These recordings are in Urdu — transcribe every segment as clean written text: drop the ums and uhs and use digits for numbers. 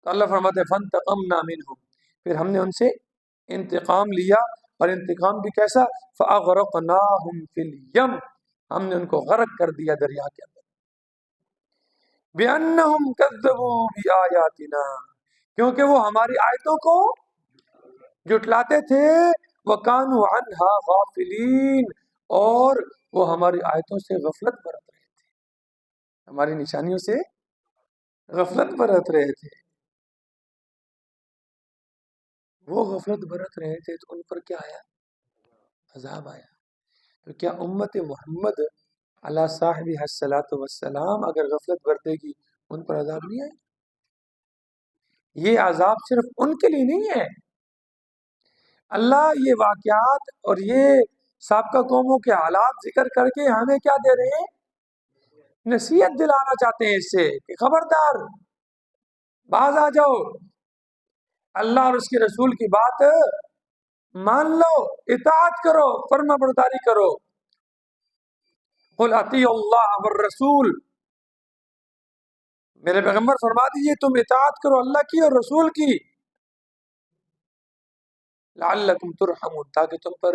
تو اللہ فرماتے ہیں فانتقمنا منہم، پھر ہم نے ان سے انتقام لیا، اور انتقام بھی کیسا؟ فاغرقناہم فی الیم، ہم نے ان کو غرق کر دیا دریا کے اندر، بِأَنَّهُمْ كَذَّبُوا بِآيَاتِنَا، کیونکہ وہ ہماری آیتوں کو جھٹلاتے تھے، وَكَانُوا عَنْهَا غَافِلِينَ، اور وہ ہماری آیتوں سے غفلت برت رہے تھے، ہماری نشانیوں سے غفلت برت رہے تھے، وہ غفلت برت رہے تھے تو ان پر کیا آیا؟ عذاب آیا۔ تو کیا امت محمد علی صاحب الصلاۃ والسلام اگر غفلت برتے گی ان پر عذاب نہیں آئے؟ یہ عذاب صرف ان کے لیے نہیں ہے، اللہ یہ واقعات اور یہ سابقہ قوموں کے حالات ذکر کر کے ہمیں کیا دے رہے ہیں؟ نصیحت دلانا چاہتے ہیں اس سے کہ خبردار، باز آ جاؤ، اللہ اور اس کے رسول کی بات مان لو، اطاعت کرو، فرما برداری کرو۔ قل اطیعوا اللہ والرسول، میرے پیغمبر فرما دیجئے تم اطاعت کرو اللہ کی اور رسول کی، لعلکم ترحمون، تاکہ تم پر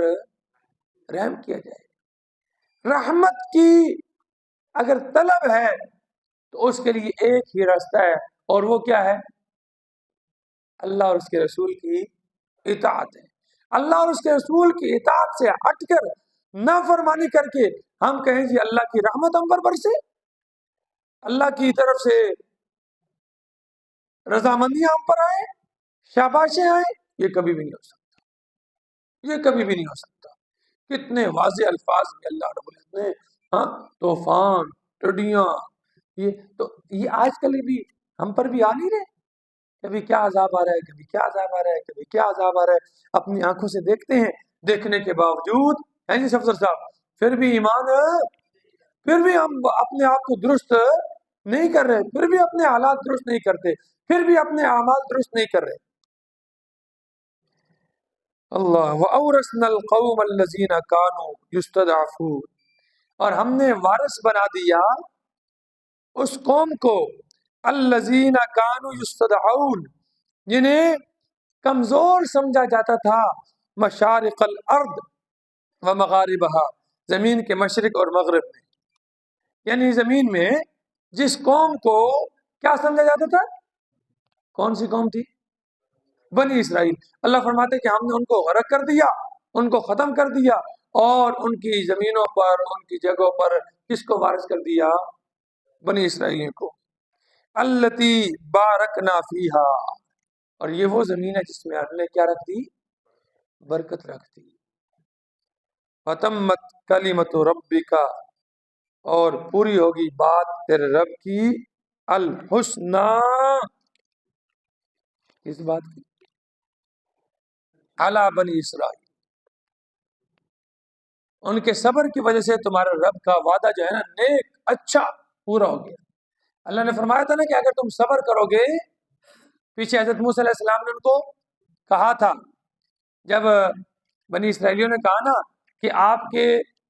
رحم کیا جائے۔ رحمت کی اگر طلب ہے تو اس کے لیے ایک ہی راستہ ہے، اور وہ کیا ہے؟ اللہ اور اس کے رسول کی اطاعت ہے۔ اللہ اور اس کے رسول کی اطاعت سے ہٹ کر نافرمانی کر کے ہم کہیں جی اللہ کی رحمت ہم پر برسے، اللہ کی طرف سے رضامندیاں ہم پر آئے، شاباشیں آئیں، یہ کبھی بھی نہیں ہو سکتا، یہ کبھی بھی نہیں ہو سکتا۔ کتنے واضح الفاظ میں اللہ رب العزت نے طوفان، ٹڈیاں، یہ آج کل بھی ہم پر بھی آ نہیں رہے، کبھی کیا عذاب آ رہا ہے، کبھی کیا عذاب آ رہا ہے، کبھی کیا عذاب آ رہا ہے، اپنی آنکھوں سے دیکھتے ہیں، دیکھنے کے باوجود ہیں جی افسر صاحب، پھر بھی ایمان، پھر بھی ہم اپنے آپ کو درست نہیں کر رہے، پھر بھی اپنے حالات درست نہیں کرتے، پھر بھی اپنے اعمال درست نہیں کر رہے۔ اللہ وَأَوْرَثْنَا الْقَوْمَ الَّذِينَ كَانُوا يُسْتَضْعَفُونَ، اور ہم نے وارث بنا دیا اس قوم کو، الذین کانوا یستدعون، جنہیں کمزور سمجھا جاتا تھا، مشارق الارض و مغاربہا، زمین کے مشرق اور مغرب میں، یعنی زمین میں جس قوم کو کیا سمجھا جاتا تھا؟ کون سی قوم تھی؟ بنی اسرائیل۔ اللہ فرماتے کہ ہم نے ان کو غرق کر دیا، ان کو ختم کر دیا، اور ان کی زمینوں پر، ان کی جگہوں پر کس کو وارث کر دیا؟ بنی اسرائیلیوں کو۔ التی بارکنا فیہا، اور یہ وہ زمین ہے جس میں ہم نے کیا رکھ دی؟ برکت رکھ دی۔ فتمت کلمت ربک، اور پوری ہوگی بات تیرے رب کی، الحسنی، اس بات کی، علی بنی اسرائیل، ان کے صبر کی وجہ سے تمہارا رب کا وعدہ جو ہے نا نیک، اچھا پورا ہو گیا۔ اللہ نے فرمایا تھا نا کہ اگر تم صبر کرو گے، پیچھے حضرت موسیٰ علیہ السلام نے ان کو کہا تھا، جب بنی اسرائیلیوں نے کہا نا کہ آپ کے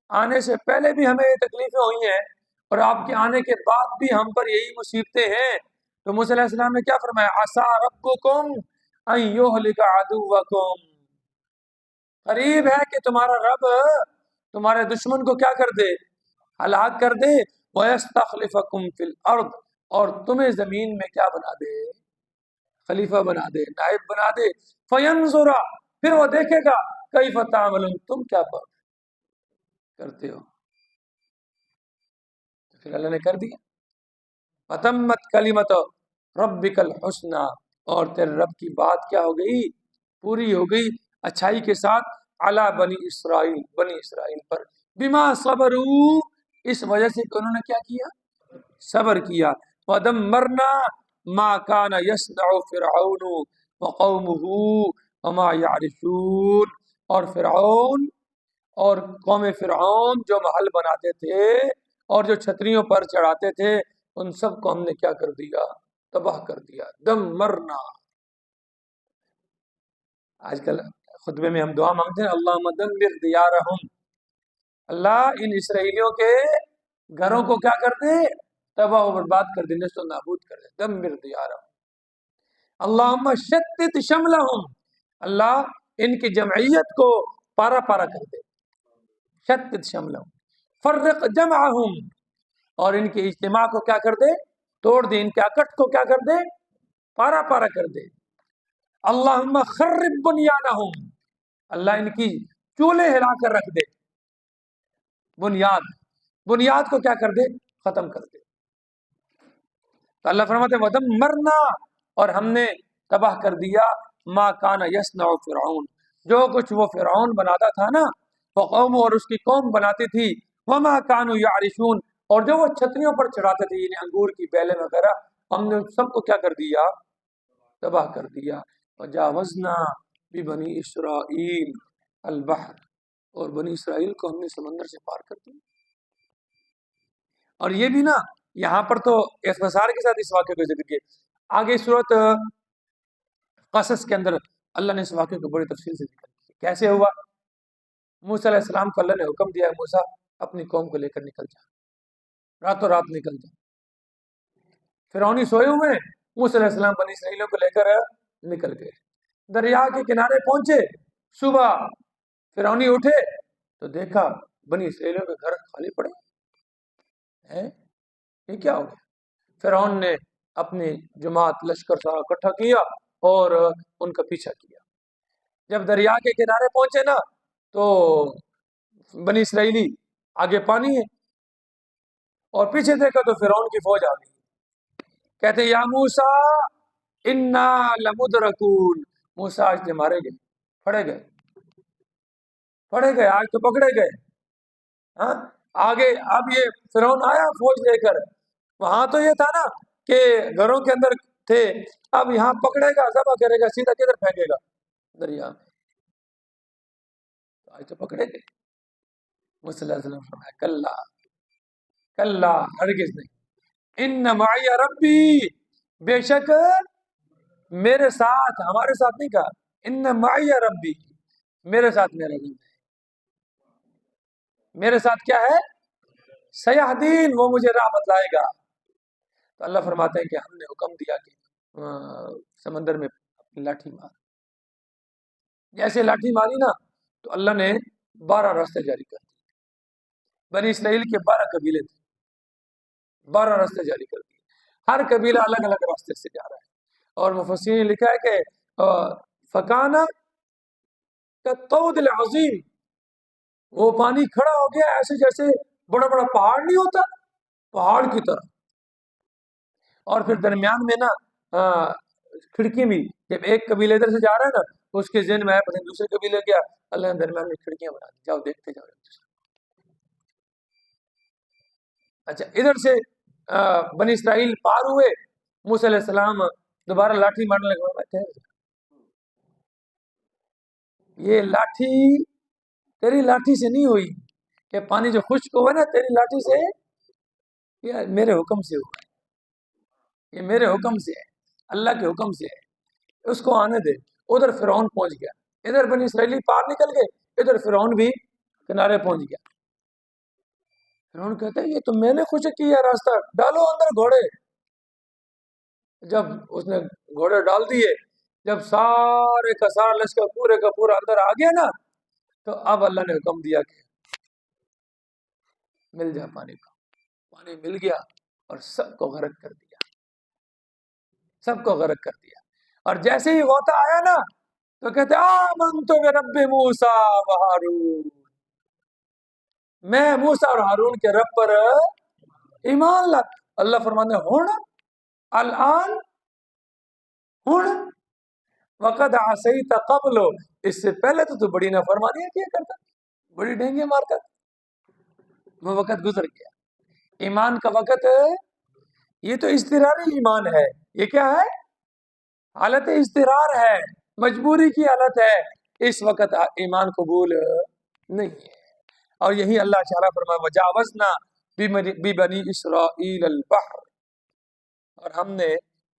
آنے سے پہلے بھی ہمیں یہ تکلیفیں ہوئی ہیں اور آپ کے آنے کے بعد بھی ہم پر یہی مصیبتیں ہیں، تو موسیٰ علیہ السلام نے کیا فرمایا؟ عسیٰ ربکم ان یہلک عدوکم، قریب ہے کہ تمہارا رب تمہارے دشمن کو کیا کر دے؟ ہلاک کر دے، وَيَسْتَخْلِفَكُمْ فِي الْأَرْضِ، اور تمہیں زمین میں کیا بنا دے؟ خلیفہ بنا دے، نائب بنا دے، فَيَنْظُرَ، پھر وہ دیکھے گا، کیف تعملون، تم کیا کرتے ہو۔ پھر اللہ نے کر دیا، فَتَمَّتْ كَلِمَتُ رَبِّكَ الْحُسْنَى، اور تیرے رب کی بات کیا ہو گئی؟ پوری ہو گئی اچھائی کے ساتھ، علی بنی اسرائیل، بنی اسرائیل پر، بما صبروا، اس وجہ سے کہ انہوں نے کیا کیا؟ صبر کیا۔ وَدَمَّرْنَا مَا كَانَ يَصْنَعُ فِرْعَوْنُ وَقَوْمُهُ وَمَا يَعْرِشُونَ، اور فرعون اور قوم فرعون جو محل بناتے تھے اور جو چھتریوں پر چڑھاتے تھے، ان سب کو ہم نے کیا کر دیا؟ تباہ کر دیا۔ دمرنا، آج کل خطبے میں ہم دعا مانگتے ہیں، اللہم دمر دیارہم، اللہ ان اسرائیلیوں کے گھروں کو کیا کر دے؟ تباہ و برباد کر دے، نیست و نابود کر دے، دمر دیارہم۔ اللہم شتت شملہم، اللہ ان کی جمعیت کو پارا پارا کر دے، شتت شملہم، فرق جمعہم، اور ان کے اجتماع کو کیا کر دے، توڑ دے، ان کے اکٹھ کو کیا کر دے، پارا پارا کر دے۔ اللہم خرب بنیانہم، اللہ ان کی چولے ہلا کر رکھ دے، بنیاد کو کیا کر دے، ختم کر دے۔ تو اللہ فرماتے ہیں وَدَمَّرْنَا، اور ہم نے تباہ کر دیا ما کان یصنع فرعون، جو کچھ وہ فرعون بناتا تھا نا، وہ قوم اور اس کی قوم بناتی تھی، وما كانوا يعرشون، اور جو وہ چھتریوں پر چڑھاتے تھے، یعنی انگور کی بیلیں وغیرہ، ہم نے سب کو کیا کر دیا، تباہ کر دیا۔ وجاوزنا ببنی اسرائیل البحر، اور بنی اسرائیل کو ہم نے سمندر سے پار کر دیا۔ اور یہ بھی نا یہاں پر تو اختصار کے ساتھ اس واقعے کو ذکر کیا، آگے صورت قصص کے اندر اللہ نے اس واقعے کو بڑی تفصیل سے ذکر کیا، کیسے ہوا۔ موسیٰ علیہ السلام کو اللہ نے حکم دیا، موسیٰ اپنی قوم کو لے کر نکل جا، راتوں رات نکل جا۔ فرعونی سوئے ہوئے ہیں، موسیٰ علیہ السلام بنی اسرائیلوں کو لے کر نکل گئے، دریا کے کنارے پہنچے، صبح فرعونی اٹھے تو دیکھا بنی اسرائیلوں کے گھر خالی پڑے ہیں، یہ کیا ہو گیا؟ فرعون نے اپنی جماعت لشکر سارا اکٹھا کیا اور ان کا پیچھا کیا۔ جب دریا کے کنارے پہنچے نا تو بنی اسرائیلی آگے پانی ہے، اور پیچھے دیکھا تو فرعون کی فوج آ گئی، کہتے یا موسیٰ انا لمدرکون، موسیٰ آج تو مارے گئے، پڑے گئے، آج تو پکڑے گئے۔ ہاں آگے اب یہ فرعون آیا فوج لے کر، وہاں تو یہ تھا نا کہ گھروں کے اندر تھے، اب یہاں پکڑے گا، ذبح کرے گا، سیدھا کدھر پھینکے گا، دریا میں۔ آج تو پکڑے گئے۔ موسیٰ علیہ السلام فرمایا کلا کلا، ہرگز نہیں، ان معی ربی، بے شک میرے ساتھ، ہمارے ساتھ نہیں کہا، ان معی ربی، میرے ساتھ میرا رب ہے، میرے ساتھ کیا ہے، سیہدین، وہ مجھے راہ بتلائے گا۔ تو اللہ فرماتے ہیں کہ ہم نے حکم دیا کہ سمندر میں اپنی لاٹھی مار، جیسے لاٹھی ماری نا تو اللہ نے 12 راستے جاری کر دیے۔ بنی اسرائیل کے 12 قبیلے تھے، 12 راستے جاری کر دیے، ہر قبیلہ الگ الگ راستے سے جا رہا ہے۔ اور مفسرین نے لکھا ہے کہ فکانا کالطود العظیم، وہ پانی کھڑا ہو گیا ایسے جیسے بڑا بڑا پہاڑ نہیں ہوتا، پہاڑ کی طرح۔ اور پھر درمیان میں نا کھڑکی بھی، جب ایک قبیلے ادھر سے جا رہا ہے نا تو اس کے ذہن میں آیا پتہ نہیں دوسرے قبیلے کیا، اللہ نے درمیان میں کھڑکیاں بنا دی، جاؤ دیکھتے جاؤ۔ اچھا ادھر سے بنی اسرائیل پار ہوئے، موسیٰ علیہ السلام دوبارہ لاٹھی مارنے لگے، یہ لاٹھی تیری لاٹھی سے نہیں ہوئی، کہ پانی جو خشک ہوا نا تیری لاٹھی سے، یہ میرے حکم سے ہوا ہے، یہ میرے حکم سے ہے، اللہ کے حکم سے ہے، اس کو آنے دے۔ ادھر فرعون پہنچ گیا، ادھر بنی اسرائیلی پار نکل گئے، ادھر فرعون بھی کنارے پہنچ گیا۔ فرعون کہتا ہے یہ تو میں نے خشک کیا راستہ، ڈالو اندر گھوڑے۔ جب اس نے گھوڑے ڈال دیے، جب سارے کا سارا لشکر پورے کا پورا اندر آ گیا نا تو اب اللہ نے حکم دیا کہ مل جا پانی کو، پانی مل گیا اور سب کو غرق کر دیا، سب کو غرق کر دیا۔ اور جیسے ہی غوطہ آیا نا تو کہتے آمنت برب موسیٰ و ہارون، میں موسیٰ اور ہارون کے رب پر ایمان لا۔ اللہ فرمانے ہن، الان، ہن، وقد عصیت قبل، اس سے پہلے تو بڑی نافرمانیاں کیا کرتا، بڑی ڈینگیں مارتا، وہ وقت گزر گیا۔ ایمان کا وقت یہ تو اضطراری ایمان ہے، یہ کیا ہے، حالت اضطرار ہے، مجبوری کی حالت ہے، اس وقت ایمان قبول نہیں ہے۔ اور یہی اللہ تعالیٰ فرمایا وجاوزنا ببنی اسرائیل البحر، اور ہم نے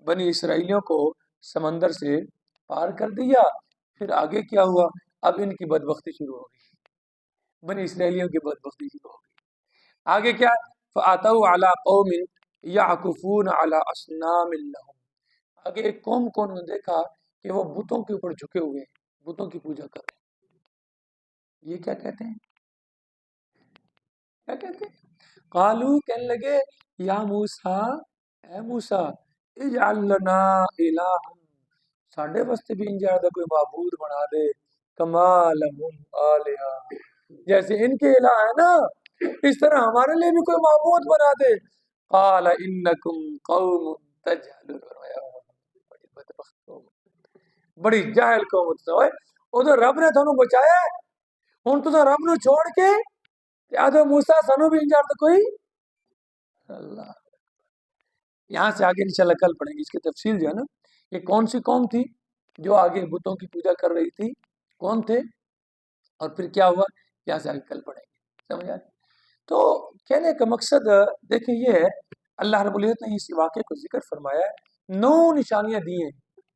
بنی اسرائیلیوں کو سمندر سے پار کر دیا۔ پھر آگے کیا ہوا، اب ان کی بدبختی شروع ہو گئی، بنی اسرائیلیوں کی بدبختی شروع ہو گئی۔ آگے کیا، فَأَتَوْا عَلَىٰ قَوْمٍ يَعْكُفُونَ عَلَىٰ أَصْنَامٍ لَهُمْ، آگے ایک قوم کو انہوں نے دیکھا کہ وہ بتوں کے اوپر جھکے ہوئے ہیں، بتوں کی پوجا کر رہے ہیں۔ یہ کیا کہتے ہیں؟ کیا کہتے ہیں؟ قالو کہنے لگے یا موسیٰ، اے موسیٰ اجعل لنا الہا، ساڈے واسطے بھی انجا کوئی معبود بنا دے، کما لہم آلہہ، جیسے ان کے الہ ہے نا اس طرح ہمارے لیے بھی کوئی معبود بنا دے۔ قال انکم قوم تجہلون، بڑی بدبخت قوم، بڑی جاہل قوم ہوئے، ادھر رب نے تھانوں بچایا ہے، ہن تو رب نو چھوڑ کے آدھو موسیٰ سانو بھی انجار تو کوئی اللہ۔ یہاں سے آگے انشاءاللہ کل پڑھیں گے اس کی تفصیل جو ہے نا، یہ کون سی قوم تھی جو آگے بتوں کی پوجا کر رہی تھی، کون تھے اور پھر کیا ہوا، یہاں سے آگے کل پڑھیں گے، سمجھ آئے؟ تو کہنے کا مقصد دیکھیں یہ ہے، اللہ رب العزت نے اس واقعے کو ذکر فرمایا ہے، 9 نشانیاں دی ہیں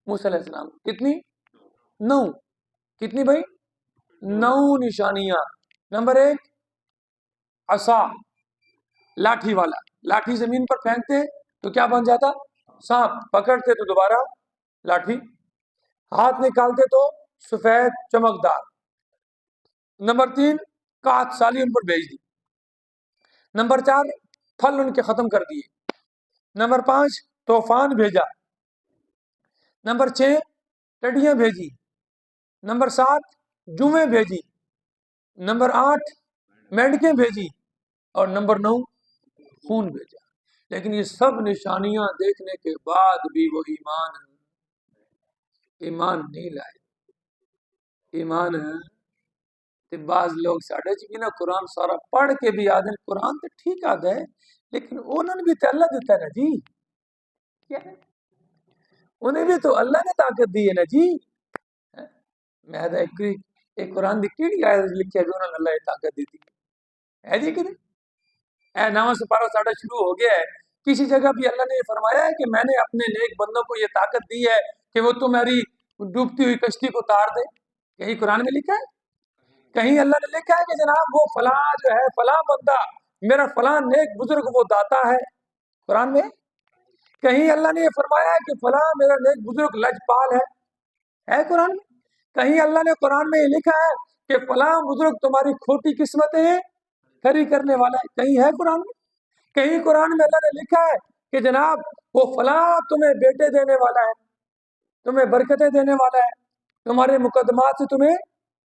موسیٰ علیہ السلام، کتنی؟ 9، کتنی بھائی؟ 9 نشانیاں۔ نمبر 1 عصا، لاٹھی والا، لاٹھی زمین پر پھینکتے تو کیا بن جاتا؟ سانپ، پکڑتے تو دوبارہ لاٹھی، ہاتھ نکالتے تو سفید چمکدار۔ نمبر 3 کات سالی ان پر بھیج دی۔ نمبر 4 پھل ان کے ختم کر دیے۔ نمبر 5 طوفان بھیجا۔ نمبر 6 ٹڈیاں بھیجی۔ نمبر 7 جوئیں بھیجی۔ نمبر 8 مینڈکیں بھیجی، اور نمبر 9 خون بھیجا۔ لیکن یہ سب نشانیاں دیکھنے کے بعد بھی وہ ایمان نہیں لائے۔ ایمان تے بعض لوگ ساڑھے چکی نا قرآن سارا پڑھ کے بھی آدھے قرآن تو ٹھیک آدھا ہے لیکن انہوں نے بھی تو اللہ دیتا ہے نا جی، کیا ہے؟ انہیں بھی تو اللہ نے طاقت دی ہے نا جی۔ میں ایک قرآن دی کیڑی آیت لکھی ہے جو انہوں نے اللہ نے طاقت دی تھی ہے جی کہ نہیں؟ اے نواں سپارہ ساڑھا شروع ہو گیا ہے، کسی جگہ بھی اللہ نے یہ فرمایا ہے کہ میں نے اپنے نیک بندوں کو یہ طاقت دی ہے کہ وہ تمہاری ڈوبتی ہوئی کشتی کو تار دے؟ کہیں قرآن میں لکھا ہے؟ کہیں اللہ نے لکھا ہے کہ جناب وہ فلاں جو ہے فلاں بندہ میرا فلاں نیک بزرگ وہ داتا ہے؟ قرآن میں کہیں اللہ نے یہ فرمایا ہے کہ فلاں میرا نیک بزرگ لجپال ہے قرآن میں؟ کہیں اللہ نے قرآن میں یہ لکھا ہے کہ فلاں بزرگ تمہاری کھوٹی قسمتیں کھری کرنے والا ہے؟ کہیں ہے قرآن میں؟ کہیں قرآن میں اللہ نے لکھا ہے کہ جناب وہ فلاں تمہیں بیٹے دینے والا ہے، تمہیں برکتیں دینے والا ہے، تمہارے مقدمات سے تمہیں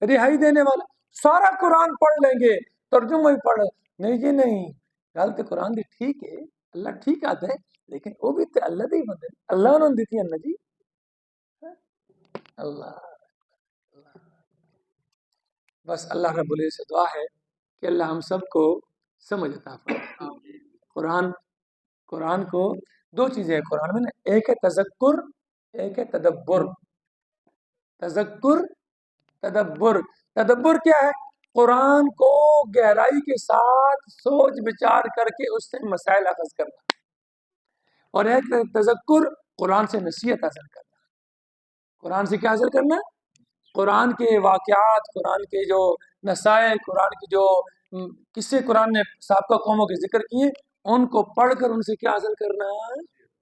رہائی دینے والا؟ سارا قرآن پڑھ لیں گے، ترجمہ ہی پڑھ، نہیں جی نہیں، گل تو قرآن دی ٹھیک ہے، اللہ ٹھیک آتا ہے لیکن وہ بھی تو اللہ دی بندے، اللہ انہوں نے دیتی ہے نا جی۔ اللہ بس اللہ رب العزت سے دعا ہے کہ اللہ ہم سب کو سمجھ عطا فرمائے۔ قرآن کو 2 چیزیں ہیں قرآن میں نا، ایک ہے تذکر، ایک ہے تدبر۔ تذکر، تدبر۔ تدبر کیا ہے؟ قرآن کو گہرائی کے ساتھ سوچ بچار کر کے اس سے مسائل اخذ کرنا، اور ایک تذکر قرآن سے نصیحت حاصل کرنا۔ قرآن سے کیا حاصل کرنا؟ قرآن کے واقعات، قرآن کے جو نصائح، قرآن کی جو قصے قرآن نے سابقہ قوموں کے ذکر کیے، ان کو پڑھ کر ان سے کیا حاصل کرنا؟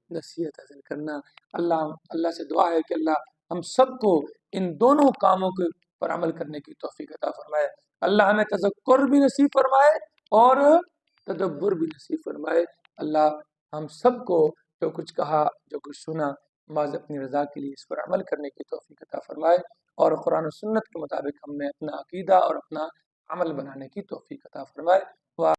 نصیحت حاصل کرنا۔ اللہ سے دعا ہے کہ اللہ ہم سب کو ان دونوں کاموں کے پر عمل کرنے کی توفیق عطا فرمائے۔ اللہ ہمیں تذکر بھی نصیب فرمائے اور تدبر بھی نصیب فرمائے۔ اللہ ہم سب کو جو کچھ کہا، جو کچھ سنا، بعض اپنی رضا کے لیے اس پر عمل کرنے کی توفیق عطا فرمائے، اور قرآن و سنت کے مطابق ہم میں اپنا عقیدہ اور اپنا عمل بنانے کی توفیق عطا فرمائے۔